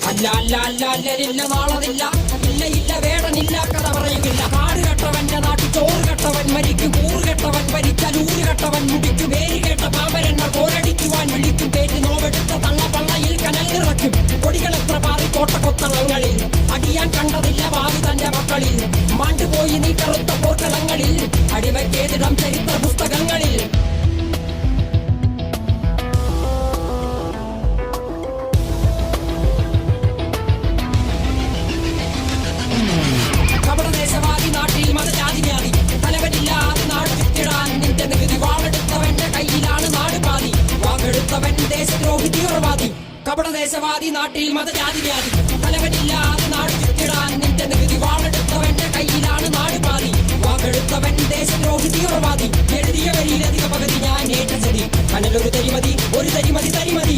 അല്ല അല്ല അല്ല അല്ലരില്ല നാളതില്ല, ഇല്ല ഇല്ല വേടനില്ല കഥ പറയുകില്ല. കാട് കെട്ടവന്റെ നാട്ടിൽ ചോറ് കെട്ടവൻ മരിക്കും, കൂറ് കെട്ടവൻ ഭരിച്ചാൽ ഊര് കെട്ടവൻ മുടിക്കും. പേര് കേട്ട പാമ്പരെണ്ണ പോരടിക്കുവാൻ വിളിക്കും, പേര് നോവെടുത്ത തള്ളപ്പള്ളയിൽ കനൽ നിറയ്ക്കും. കൊടികളെത്ര പാറി കോട്ടക്കൊത്തളങ്ങളിൽ അടിയാൻ കണ്ടതില്ല ഭാവി തന്റെ മക്കളിൽ. മാണ്ടുപോയി നീ കറുത്ത പോർക്കളങ്ങളിൽ അടിവയ്ക്കേതിടം ചരിത്ര പുസ്തകങ്ങളിൽ. കപടദേശവാദി നാട്ടിൽ മതജാതി വ്യാധി, തലവനില്ലാതെ നാട് ചുറ്റിടാൻ നിന്റെ നികുതി. വാളെടുത്തവന്റെ കയ്യിലാണ് നാട് പാതി, വാക്കെടുത്തവൻ ദേശദ്രോഹി തീവ്രവാദി. കപടദേശവാദി നാട്ടിൽ മതജാതി വ്യാധി, തലവനില്ലാതെ നാട് ചുറ്റിടാൻ നിന്റെ നികുതി. വാളെടുത്തവന്റെ കയ്യിലാണ് നാട് പാതി, വാക്കെടുത്തവൻ ദേശദ്രോഹി തീവ്രവാദി. എഴുതിയ വരിയിലധിക പകുതി ഞാൻ ഏറ്റ ചതി, കനലൊരു തരിമതി, ഒരു തരിമതി തരിമതി.